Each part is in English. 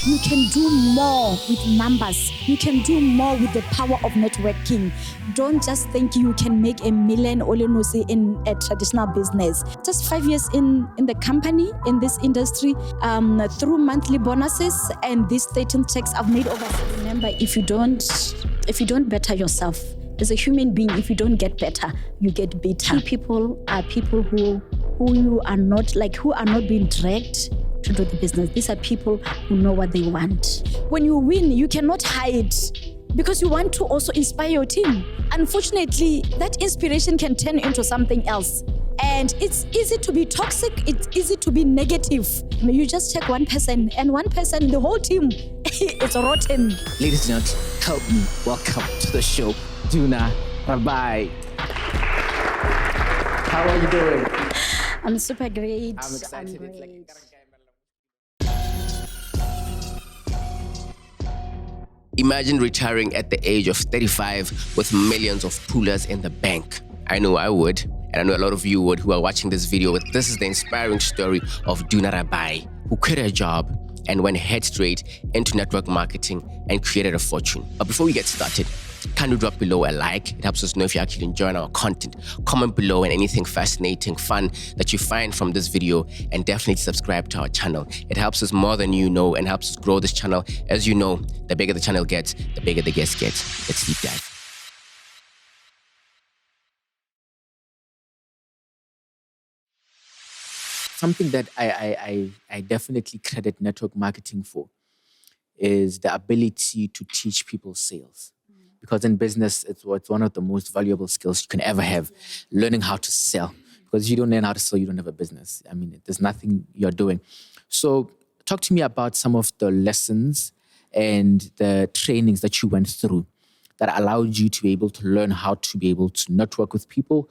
You can do more with numbers. You can do more with the power of networking. Don't just think you can make $1 million in a traditional business. Just 5 years in the company, in this industry, through monthly bonuses and these 13 checks I've made over. Remember, if you don't better yourself as a human being, if you don't get better, you get bitter. Key people are people who are not being dragged to do the business. These are people who know what they want. When you win, you cannot hide because you want to also inspire your team. Unfortunately, that inspiration can turn into something else. And it's easy to be toxic, it's easy to be negative. You just check one person, and one person, the whole team, it's rotten. Ladies and gentlemen, help me welcome to the show, Duna Rabai. How are you doing? I'm super great. I'm excited. I'm great. Imagine retiring at the age of 35 with millions of pullers in the bank. I know I would, and I know a lot of you would who are watching this video. This is the inspiring story of Duna Rabai, who quit her job and went head straight into network marketing and created a fortune. But before we get started, kindly drop below a like. It helps us know if you're actually enjoying our content. Comment below and anything fascinating, fun that you find from this video, and definitely subscribe to our channel. It helps us more than you know and helps us grow this channel. As you know, the bigger the channel gets, the bigger the guests get. Let's deep dive. Something that I definitely credit network marketing for is the ability to teach people sales. Because in business, it's one of the most valuable skills you can ever have, learning how to sell. Because if you don't learn how to sell, you don't have a business. I mean, there's nothing you're doing. So talk to me about some of the lessons and the trainings that you went through that allowed you to be able to learn how to be able to network with people,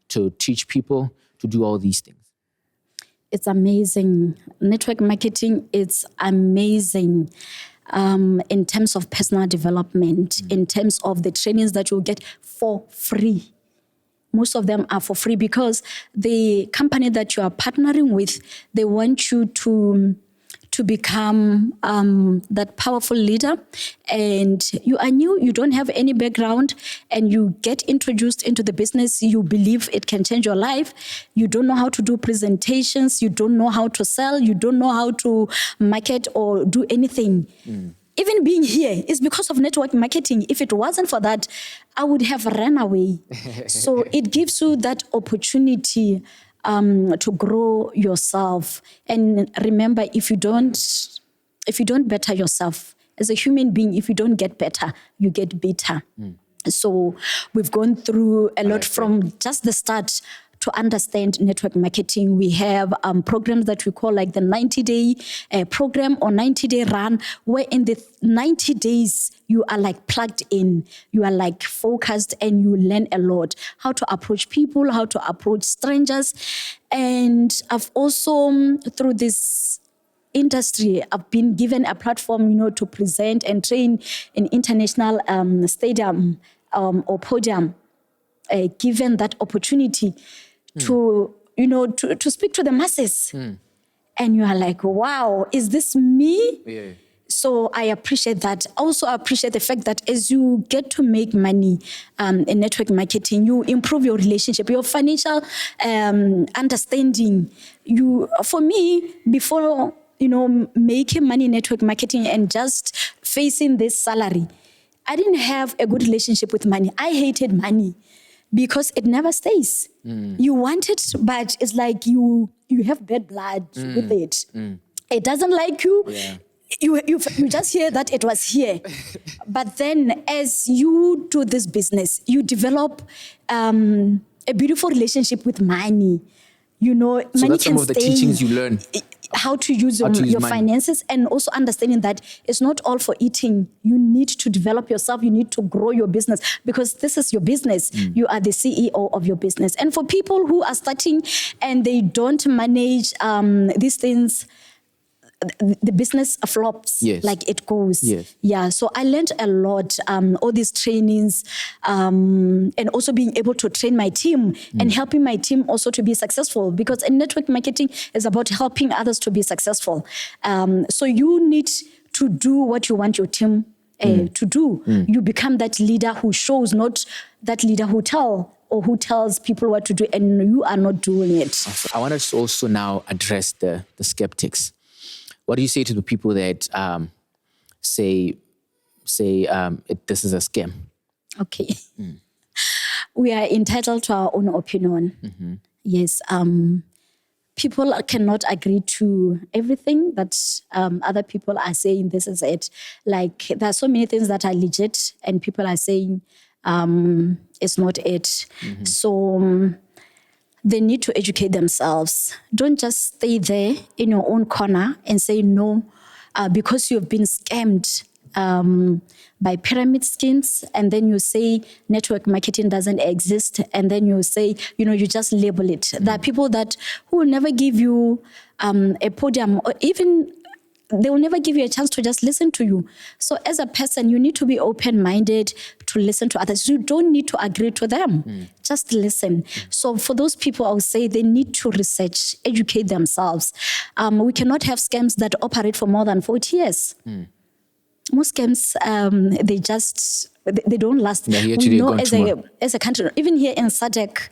to teach people, to do all these things. It's amazing. Network marketing, it's amazing. In terms of personal development, in terms of the trainings that you'll get for free. Most of them are for free because the company that you are partnering with, they want you to become that powerful leader, and you are new, you don't have any background, and you get introduced into the business, you believe it can change your life, you don't know how to do presentations, you don't know how to sell, you don't know how to market or do anything. Even being here is because of network marketing. If it wasn't for that, I would have run away. So it gives you that opportunity to grow yourself. And remember, if you don't better yourself as a human being, if you don't get better, you get bitter. So we've gone through a lot from just the start to understand network marketing. We have programs that we call like the 90-day program or 90-day run, where in the 90 days, you are like plugged in, you are like focused, and you learn a lot. How to approach people, how to approach strangers. And I've also, through this industry, I've been given a platform, to present and train in international stadium or podium, given that opportunity to speak to the masses. And you are like, wow, is this me? Yeah. So I appreciate that. Also, I appreciate the fact that as you get to make money in network marketing, you improve your relationship, your financial understanding. For me, before making money in network marketing and just facing this salary, I didn't have a good relationship with money. I hated money because it never stays. You want it, but it's like you have bad blood with it. It doesn't like you. Yeah. You just hear that it was here. But then as you do this business, you develop a beautiful relationship with money. So money that's can some of the stay. teachings you learn. How to use your money. finances, and also understanding that it's not all for eating. You need to develop yourself. You need to grow your business because this is your business. You are the CEO of your business. And for people who are starting and they don't manage these things, the business flops, like it goes. Yes. Yeah, so I learned a lot, all these trainings, and also being able to train my team and helping my team also to be successful, because in network marketing is about helping others to be successful. So you need to do what you want your team to do. You become that leader who shows, not that leader who tells people what to do, and you are not doing it. So I want us to also now address the skeptics. What do you say to the people that say this is a scam? Okay. We are entitled to our own opinion. Yes. People cannot agree to everything that other people are saying. This is it. Like, there are so many things that are legit and people are saying it's not it. So they need to educate themselves. Don't just stay there in your own corner and say no because you've been scammed by pyramid schemes, and then you say network marketing doesn't exist, and then you say, you just label it. There are people who will never give you a podium, or even they will never give you a chance to just listen to you. So as a person, you need to be open-minded to listen to others. You don't need to agree to them. Just listen. So for those people, I would say they need to research, educate themselves. We cannot have scams that operate for more than 40 years. Most scams, they don't last. Yeah, we know as a country, even here in SADC,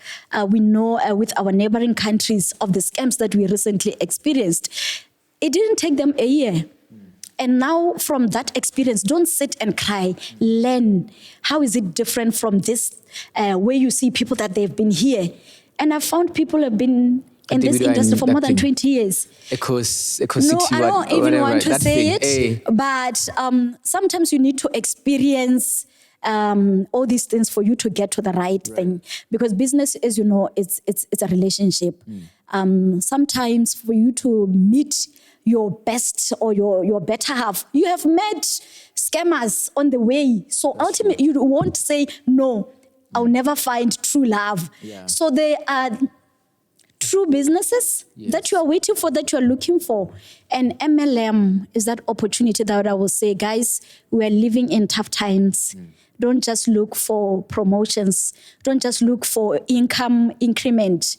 we know with our neighboring countries of the scams that we recently experienced. It didn't take them a year. And now from that experience, don't sit and cry. Learn. How is it different from this, where you see people that they've been here? And I found people have been in this industry for more than 20 years. No, I don't even want to say it, but sometimes you need to experience all these things for you to get to the right thing. Because business, as you know, it's a relationship. Sometimes for you to meet your best or your better half, you have met scammers on the way. So ultimately, you won't say, no, I'll never find true love. Yeah. So they are true businesses that you are waiting for, that you are looking for. And MLM is that opportunity that I will say, guys, we are living in tough times. Don't just look for promotions. Don't just look for income increment.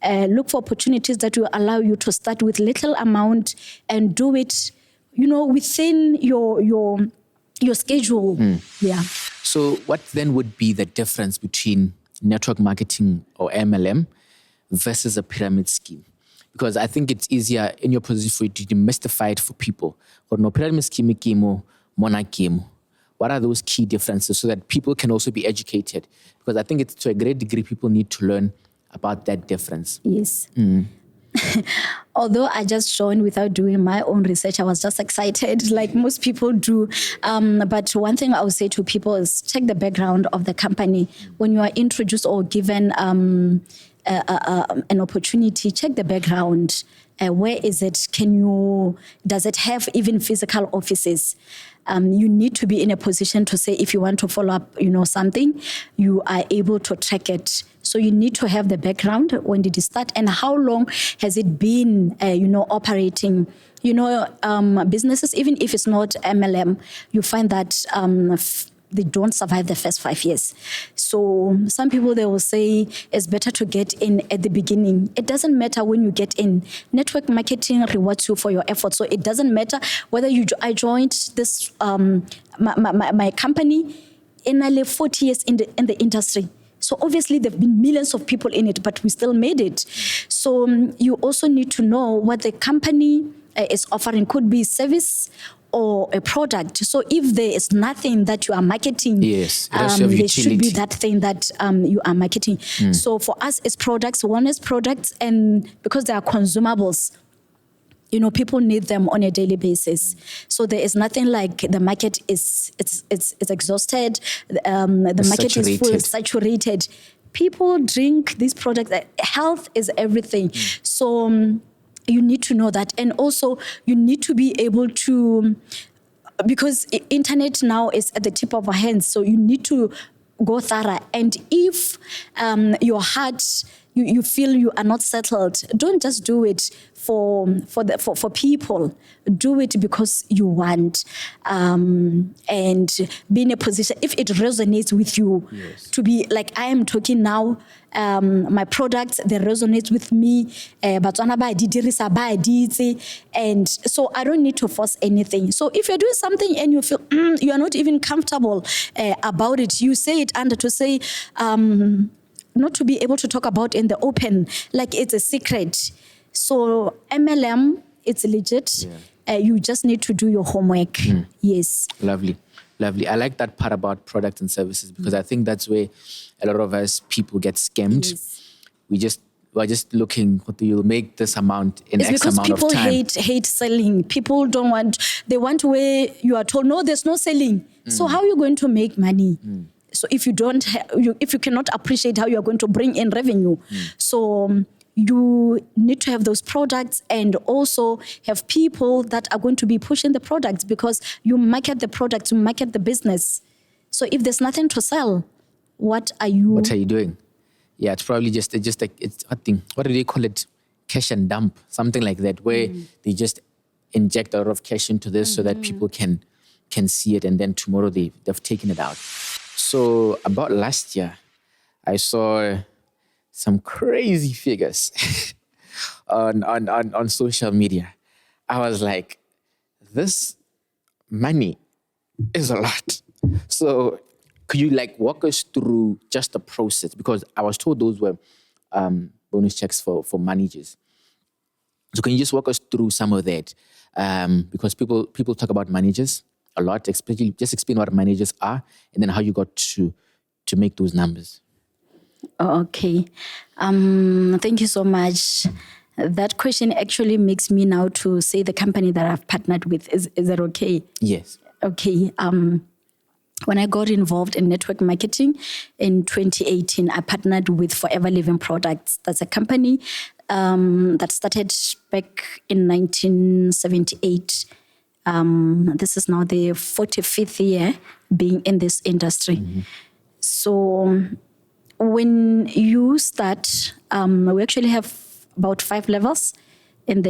Look for opportunities that will allow you to start with little amount and do it, within your schedule. Yeah. So what then would be the difference between network marketing or MLM versus a pyramid scheme? Because I think it's easier in your position for you to demystify it for people. Or no pyramid scheme kimo, mona kimo. What are those key differences so that people can also be educated? Because I think it's to a great degree people need to learn about that difference. Yes. Although I just joined without doing my own research, I was just excited like most people do. But one thing I would say to people is check the background of the company. When you are introduced or given an opportunity, check the background. Where is it? Does it have even physical offices? You need to be in a position to say if you want to follow up, something, you are able to track it. So you need to have the background. When did it start and how long has it been, operating? Businesses, even if it's not MLM, you find that they don't survive the first 5 years. So some people, they will say it's better to get in at the beginning. It doesn't matter when you get in. Network marketing rewards you for your effort. So it doesn't matter whether I joined this my company in nearly 40 years in the industry. So obviously there have been millions of people in it, but we still made it. So you also need to know what the company is offering. Could be service or a product. So if there is nothing that you are marketing, yes, there should be that thing that you are marketing. So for us, it's products, wellness products, and because they are consumables, people need them on a daily basis. So there is nothing like the market it's exhausted, the market saturated. is full, saturated. People drink these products. Health is everything. So you need to know that. And also you need to be able to, because internet now is at the tip of our hands, so you need to go thorough. And if your heart you feel you are not settled, don't just do it for people. Do it because you want, and be in a position, if it resonates with you, to be like I am talking now. My products, they resonate with me. And so I don't need to force anything. So if you're doing something and you feel you are not even comfortable about it, you say it under to say, not to be able to talk about in the open, like it's a secret. So MLM, it's legit. You just need to do your homework. Yes. Lovely. I like that part about products and services, because I think that's where a lot of us people get scammed. We're just looking, you'll make this amount in it's X amount of time. Because people hate selling. People don't want, they want where you are told, no, there's no selling. So how are you going to make money? So if you don't, if you cannot appreciate how you are going to bring in revenue. So you need to have those products and also have people that are going to be pushing the products, because you market the products, you market the business. So if there's nothing to sell, what are you doing? Yeah, it's probably just like, it's a thing. What do they call it? Cash and dump, something like that, where they just inject a lot of cash into this so that people can see it, and then tomorrow they've taken it out. So about last year, I saw some crazy figures on social media. I was like, this money is a lot. So could you walk us through just the process? Because I was told those were bonus checks for managers. So can you just walk us through some of that? Because people talk about managers a lot. Especially, just explain what managers are, and then how you got to make those numbers. Okay. Thank you so much. That question actually makes me now to say the company that I've partnered with. Is that okay? Yes. Okay. When I got involved in network marketing in 2018, I partnered with Forever Living Products. That's a company that started back in 1978. This is now the 45th year being in this industry. So when you start, we actually have about 5 levels in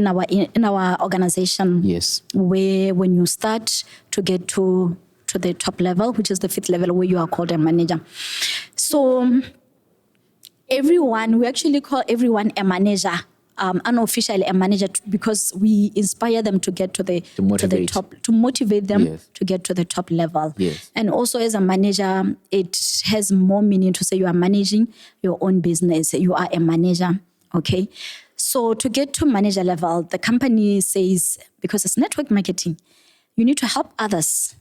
our organization. Yes. Where when you start to get to the top level, which is the 5th level, where you are called a manager. So we actually call everyone a manager, unofficially a manager, because we inspire them to get to the top, to motivate them to get to the top level. Yes. And also as a manager, it has more meaning to say you are managing your own business. You are a manager, okay? So to get to manager level, the company says, because it's network marketing, you need to help others.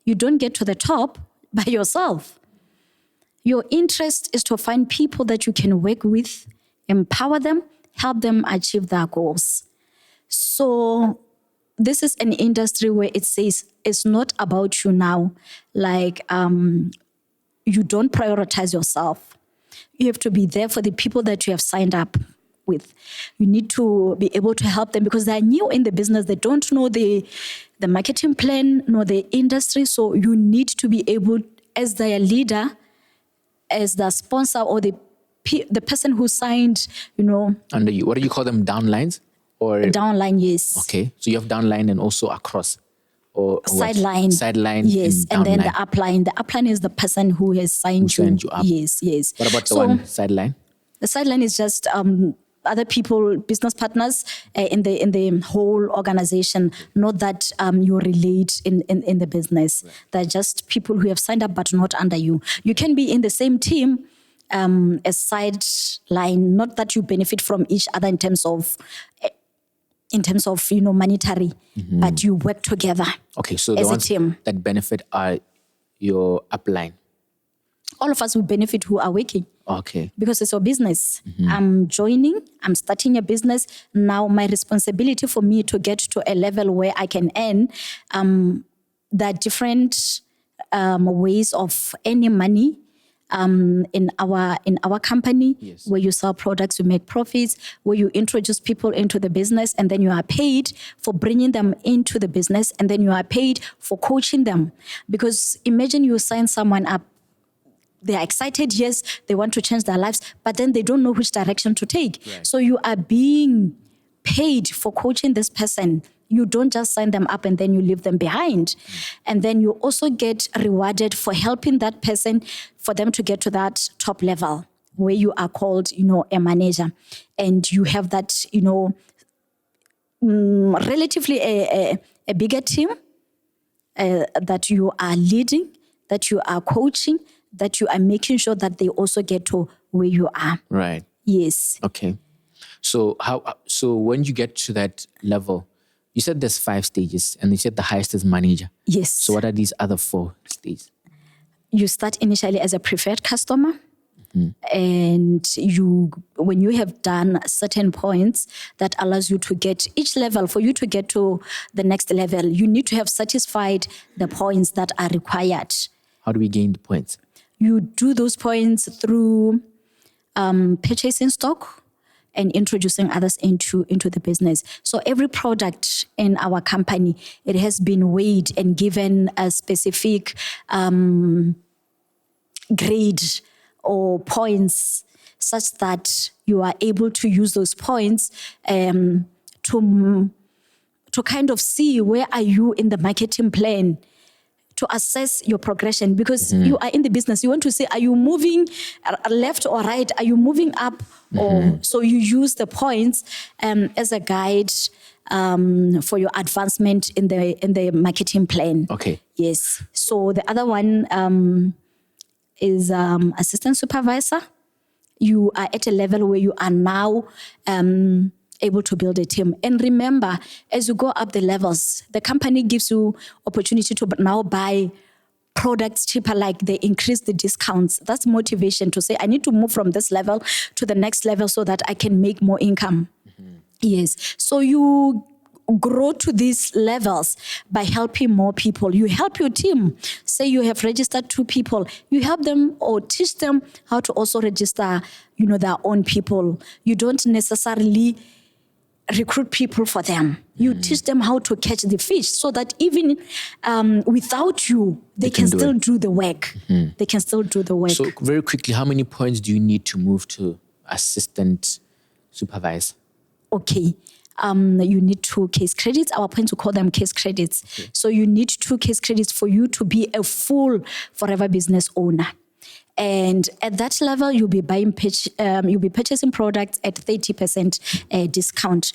You don't get to the top by yourself. Your interest is to find people that you can work with, empower them, help them achieve their goals. So this is an industry where it says it's not about you now. You don't prioritize yourself. You have to be there for the people that you have signed up with. You need to be able to help them because they're new in the business. They don't know the marketing plan, nor the industry. So you need to be able, as their leader, as the sponsor or the person who signed, Under you. What do you call them? Downlines? Or downline, yes. Okay. So you have downline and also across. Or sideline. Sideline. Yes. And then the upline. The upline is the person who has signed you. Up. Yes. What about the one sideline? The sideline is just other people, business partners in the whole organization. Not that you relate in the business. Right. They're just people who have signed up but not under you. You can be in the same team as sideline. Not that you benefit from each other in terms of monetary, but you work together. Okay, so the ones that benefit are your upline. All of us will benefit who are working. Okay. Because it's our business. I'm starting a business. Now my responsibility for me to get to a level where I can earn, there are different ways of earning money. In our company, yes. Where you sell products, you make profits, where you introduce people into the business, and then you are paid for bringing them into the business, and then you are paid for coaching them. Because imagine you sign someone up, they are excited, yes, they want to change their lives, but then they don't know which direction to take. Right. So you are being paid for coaching this person. You don't just sign them up and then you leave them behind. And then you also get rewarded for helping that person for them to get to that top level where you are called, a manager. And you have that, relatively a bigger team that you are leading, that you are coaching, that you are making sure that they also get to where you are. Right. Yes. Okay. So when you get to that level, you said there's 5 stages and you said the highest is manager. Yes. So what are these other 4 stages? You start initially as a preferred customer. And when you have done certain points that allows you to get each level, for you to get to the next level, you need to have satisfied the points that are required. How do we gain the points? You do those points through purchasing stock and introducing others into the business. So every product in our company, it has been weighed and given a specific grade or points such that you are able to use those points to kind of see where are you in the marketing plan, to assess your progression, because you are in the business. You want to say, are you moving left or right? Are you moving up? Or so you use the points as a guide for your advancement in the marketing plan. Okay. Yes. So the other one is assistant supervisor. You are at a level where you are now able to build a team. And remember, as you go up the levels, the company gives you opportunity to now buy products cheaper, like they increase the discounts. That's motivation to say, I need to move from this level to the next level so that I can make more income. Yes. So you grow to these levels by helping more people. You help your team. Say you have registered 2 people. You help them or teach them how to also register, their own people. You don't necessarily recruit people for them. You teach them how to catch the fish so that even without you, they can still do the work. They can still do the work. So very quickly, how many points do you need to move to assistant supervisor? Okay. You need 2 case credits. Our points, we call them case credits. Okay. So you need 2 case credits for you to be a full forever business owner. And at that level, you'll be purchasing products at 30% discount.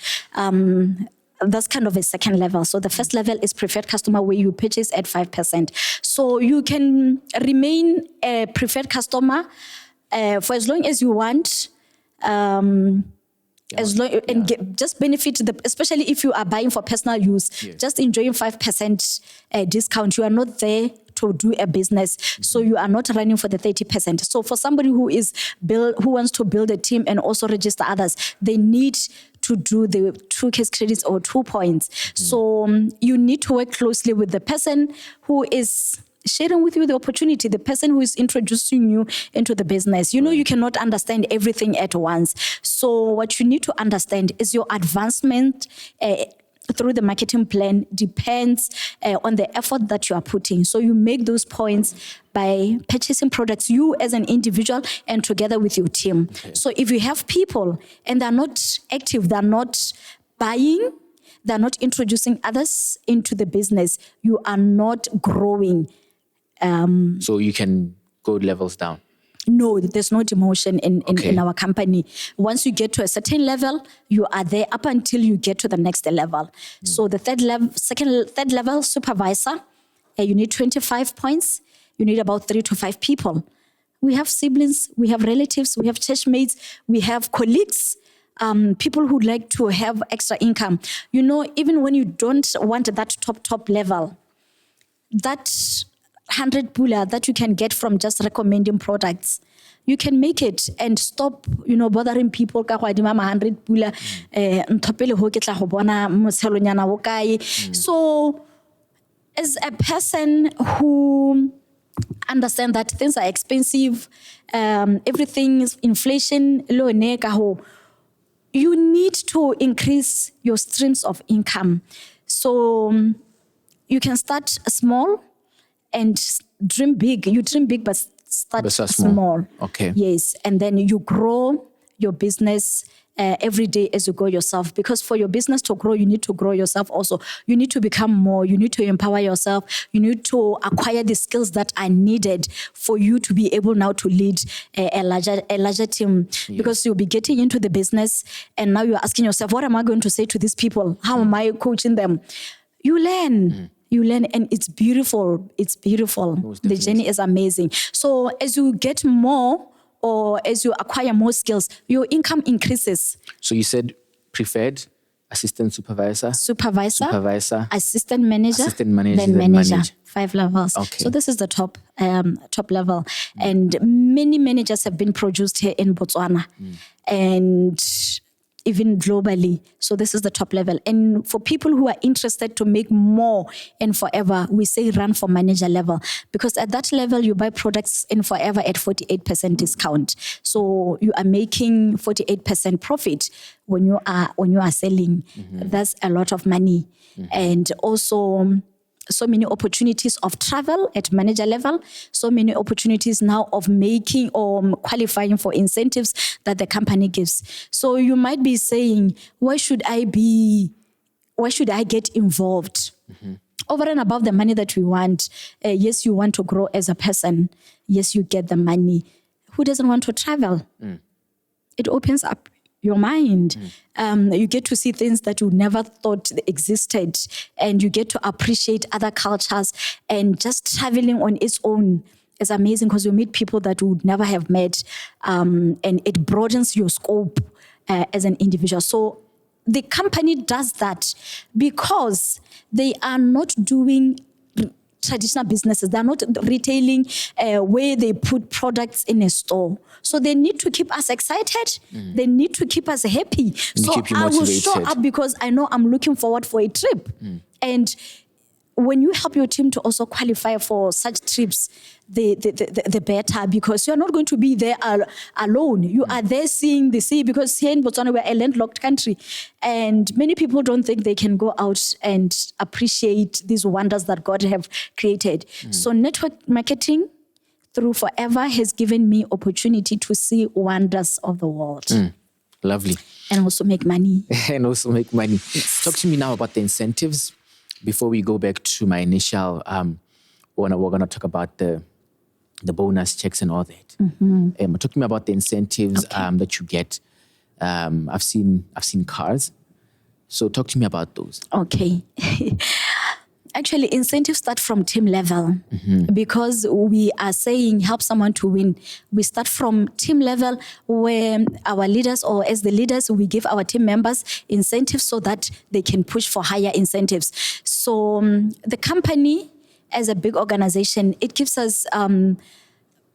That's kind of a second level. So the first level is preferred customer, where you purchase at 5%. So you can remain a preferred customer for as long as you want. Just benefit especially if you are buying for personal use, just enjoying 5% discount. You are not there to do a business, so you are not running for the 30%. So for somebody who wants to build a team and also register others, they need to do the 2 case credits or 2 points. So you need to work closely with the person who is sharing with you the opportunity, the person who is introducing you into the business. You cannot understand everything at once. So what you need to understand is your advancement through the marketing plan depends on the effort that you are putting. So you make those points by purchasing products, you as an individual and together with your team. Okay. So if you have people and they're not active, they're not buying, they're not introducing others into the business, you are not growing. So you can go levels down? No, there's no demotion in our company. Once you get to a certain level, you are there up until you get to the next level. So the third level supervisor, you need 25 points. You need about 3 to 5 people. We have siblings, we have relatives, we have church mates, we have colleagues, people who like to have extra income. Even when you don't want that top level, that 100 pula that you can get from just recommending products, you can make it and stop, bothering people. Ka go adima 100 pula, nthopele ho ke tla go bona motshelonyana wo kae. So, as a person who understand that things are expensive, everything is inflation, you need to increase your streams of income. So, you can start small and dream big. You dream big, but But so small. Okay. Yes, and then you grow your business every day as you go yourself. Because for your business to grow, you need to grow yourself also. You need to become more. You need to empower yourself. You need to acquire the skills that are needed for you to be able now to lead a larger team. Yes. Because you'll be getting into the business and now you're asking yourself, what am I going to say to these people? How am I coaching them? You learn. You learn, and it's beautiful. It's beautiful. The journey is amazing. So as you get more, or as you acquire more skills, your income increases. So you said preferred, assistant supervisor, assistant manager, then manager. 5 levels. Okay. So this is the top level. And many managers have been produced here in Botswana. And even globally. So this is the top level. And for people who are interested to make more in Forever, we say run for manager level. Because at that level, you buy products in Forever at 48% discount. So you are making 48% profit when you are selling. That's a lot of money. And also so many opportunities of travel at manager level, so many opportunities now of making or qualifying for incentives that the company gives. So you might be saying, why should I get involved? Over and above the money that we want, yes, you want to grow as a person. Yes, you get the money. Who doesn't want to travel? It opens up your mind. You get to see things that you never thought existed, and you get to appreciate other cultures, and just traveling on its own is amazing because you meet people that you would never have met, and it broadens your scope as an individual. So the company does that because they are not doing traditional businesses. They're not retailing where they put products in a store. So they need to keep us excited. They need to keep us happy. So I will show up because I know I'm looking forward for a trip. And when you help your team to also qualify for such trips, the better, because you're not going to be there alone. You are there seeing the sea, because here in Botswana, we're a landlocked country. And many people don't think they can go out and appreciate these wonders that God have created. So network marketing through Forever has given me opportunity to see wonders of the world. Lovely. And also make money. Talk to me now about the incentives. Before we go back to my initial, we're going to talk about the bonus checks and all that. Talk to me about the incentives that you get. I've seen cars. So talk to me about those. Okay. Actually, incentives start from team level because we are saying help someone to win. We start from team level where our leaders, or as the leaders, we give our team members incentives so that they can push for higher incentives. So the company, as a big organization, it gives us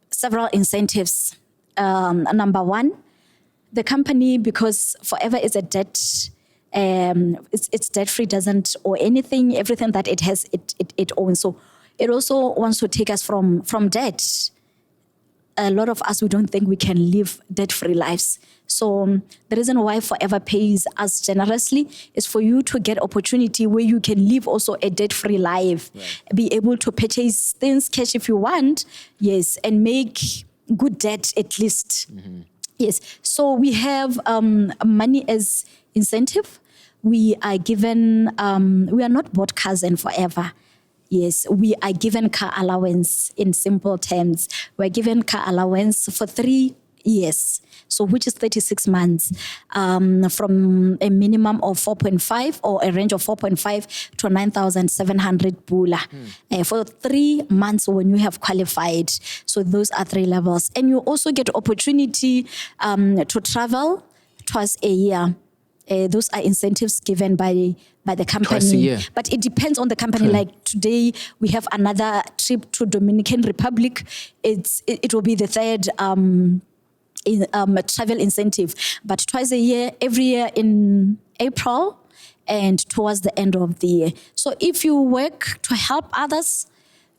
several incentives. Number one, the company, because Forever is a debt, it's debt-free, doesn't owe anything. Everything that it has, it owns. So it also wants to take us from debt. A lot of us, we don't think we can live debt-free lives. So the reason why Forever pays us generously is for you to get opportunity where you can live also a debt-free life, be able to purchase things cash if you want, yes, and make good debt at least. Yes, so we have money as incentive. We are given, we are not bought cars in Forever. Yes, we are given car allowance in simple terms. We're given car allowance for 3 years, so which is 36 months, from a minimum of 4.5 or a range of 4.5 to 9,700 pula for 3 months when you have qualified. So those are 3 levels. And you also get opportunity to travel twice a year. Those are incentives given by the company. Twice a year. But it depends on the company. Like today, we have another trip to Dominican Republic. It will be the 3rd travel incentive. But twice a year, every year in April and towards the end of the year. So if you work to help others,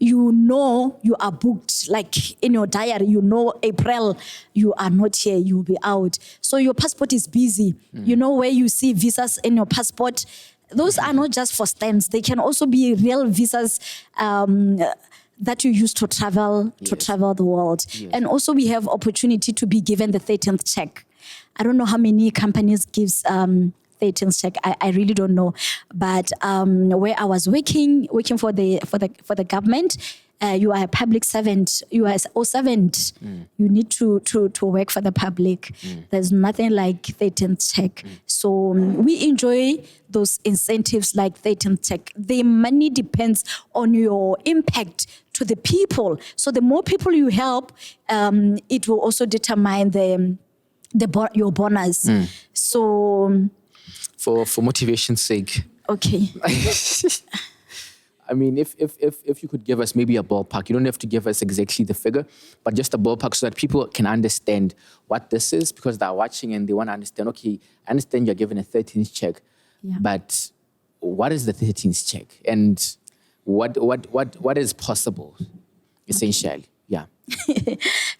you know you are booked, like in your diary, you know April, you are not here, you'll be out. So your passport is busy. You know where you see visas in your passport. Those are not just for stamps. They can also be real visas that you use to travel the world. Yes. And also we have opportunity to be given the 13th check. I don't know how many companies gives 13th check. I really don't know. But where I was working for the government, you are a public servant. You are a servant. You need to work for the public. There's nothing like 13th check. So we enjoy those incentives like 13th check. The money depends on your impact to the people. So the more people you help, it will also determine your bonus. So For motivation's sake. Okay. I mean, if you could give us maybe a ballpark, you don't have to give us exactly the figure, but just a ballpark so that people can understand what this is, because they're watching and they want to understand, okay, I understand you're given a 13th check, but what is the 13th check? And what is possible, essentially? Yeah.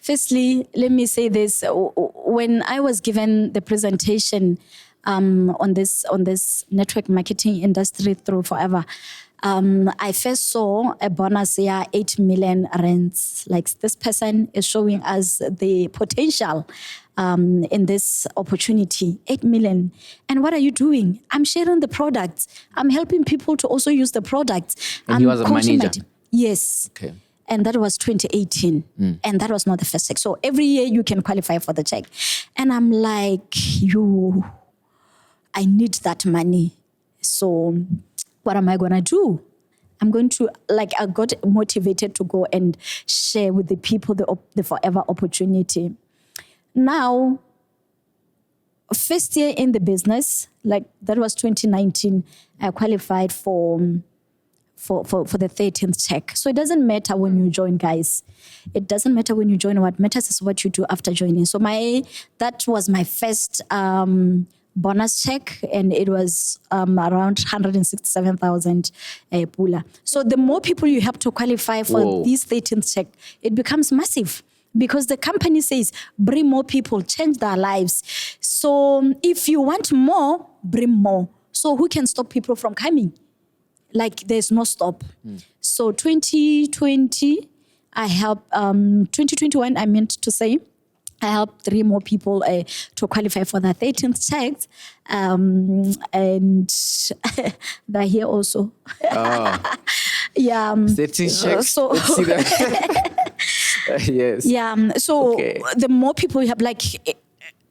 Firstly, let me say this. When I was given the presentation on this network marketing industry through forever, I first saw a bonus here, 8 million rands. Like this person is showing us the potential in this opportunity, 8 million. And what are you doing? I'm sharing the products. I'm helping people to also use the products. And he was a manager? Yes. Okay. And that was 2018. And that was not the first check. So every year you can qualify for the check. And I'm like, I need that money. So what am I going to do? I'm going to, I got motivated to go and share with the people the forever opportunity. Now, first year in the business, that was 2019, I qualified for the 13th check. So it doesn't matter when you join, guys. It doesn't matter when you join. What matters is what you do after joining. So that was my first bonus check, and it was around 167,000 pula. So the more people you help to qualify for this 13th check, it becomes massive, because the company says, bring more people, change their lives. So if you want more, bring more. So who can stop people from coming? There's no stop. So 2020, I helped, 2021, I meant to say, I helped 3 more people to qualify for the 13th check. And they're here also. Oh. Yeah. 13th checks. So, let's see that. Yes. Yeah. So the more people you have,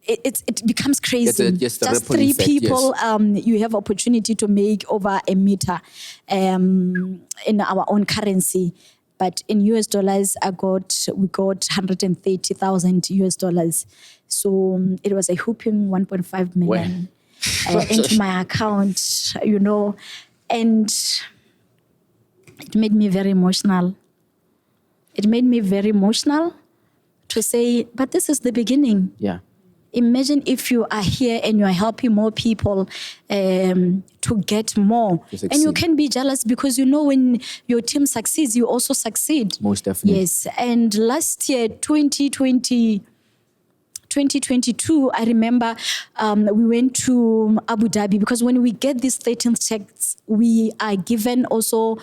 it becomes crazy. Just 3 people, you have opportunity to make over a meter in our own currency. But in US dollars, we got 130,000 US dollars. So it was a whooping 1.5 million into my account, and it made me very emotional. It made me very emotional to say, but this is the beginning. Yeah. Imagine if you are here and you are helping more people to get more. And you can be jealous because when your team succeeds, you also succeed. Most definitely. Yes. And last year, 2022, I remember we went to Abu Dhabi, because when we get these 13th checks, we are given also,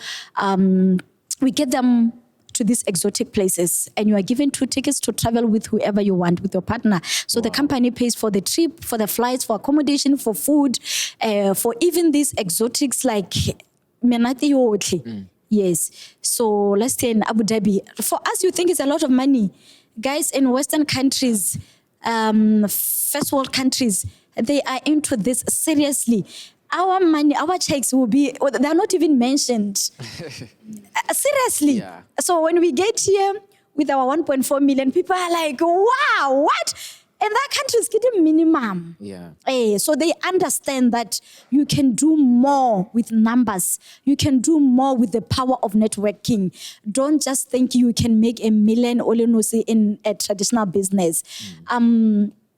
we get them to these exotic places, and you are given 2 tickets to travel with whoever you want, with your partner. So the company pays for the trip, for the flights, for accommodation, for food, for even these exotics like Menati Yotle. Yes. So last year in Abu Dhabi, for us, you think it's a lot of money. Guys, in Western countries, first world countries, they are into this seriously. Our money, our checks will be, they're not even mentioned. Seriously. Yeah. So when we get here with our 1.4 million, people are like, wow, what? And that country is getting minimum. Yeah. So they understand that you can do more with numbers. You can do more with the power of networking. Don't just think you can make $1 million in a traditional business.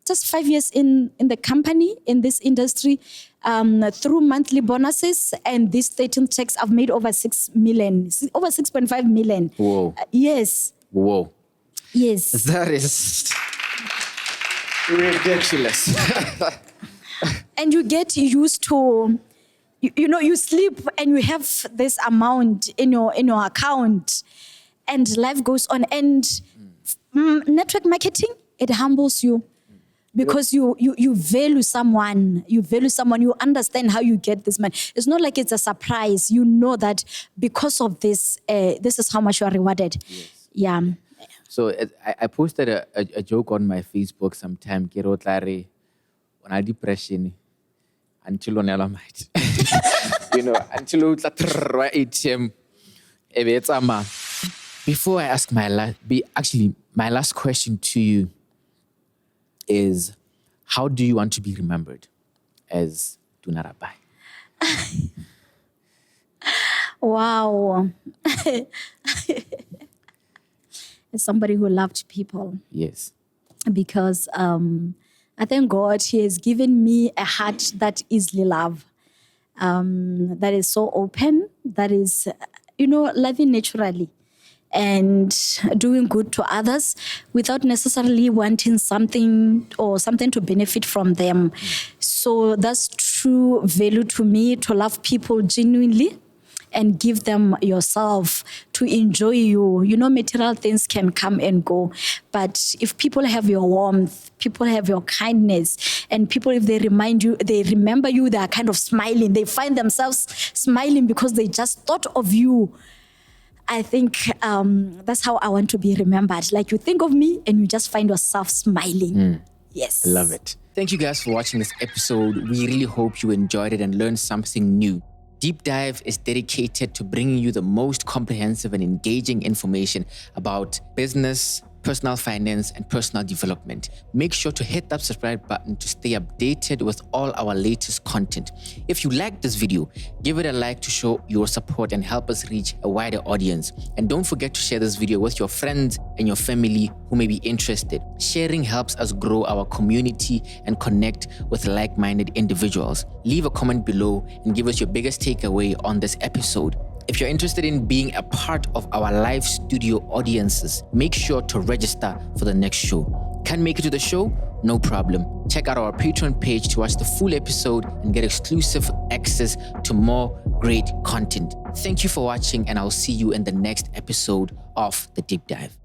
Just 5 years in the company, in this industry, through monthly bonuses and these 13 checks, I've made over 6 million, over 6.5 million. Whoa. Yes. Whoa. Yes. That is ridiculous. And you get used to, you sleep and you have this amount in your account. and life goes on. And network marketing, it humbles you. Because you value someone, you understand how you get this money. It's not like it's a surprise. You know that because of this, this is how much you are rewarded. Yes. Yeah. So I posted a joke on my Facebook sometime. Kero tlare, on depression until on elamite. Until ATM. Before I ask my last question to you is, how do you want to be remembered as Duna Rabai? Wow. As somebody who loved people. Yes. Because I thank God He has given me a heart that easily love, that is so open, that is, loving naturally and doing good to others without necessarily wanting something to benefit from them. So that's true value to me, to love people genuinely and give them yourself, to enjoy you. Material things can come and go, but if people have your warmth, people have your kindness, and people, if they remember you, they are kind of smiling. They find themselves smiling because they just thought of you. I think that's how I want to be remembered. Like, you think of me and you just find yourself smiling. Yes. I love it. Thank you guys for watching this episode. We really hope you enjoyed it and learned something new. Deep Dive is dedicated to bringing you the most comprehensive and engaging information about business, personal finance, and personal development. Make sure to hit that subscribe button to stay updated with all our latest content. If you like this video, give it a like to show your support and help us reach a wider audience. And don't forget to share this video with your friends and your family who may be interested. Sharing helps us grow our community and connect with like-minded individuals. Leave a comment below and give us your biggest takeaway on this episode. If you're interested in being a part of our live studio audiences, make sure to register for the next show. Can't make it to the show? No problem. Check out our Patreon page to watch the full episode and get exclusive access to more great content. Thank you for watching, and I'll see you in the next episode of The Deep Dive.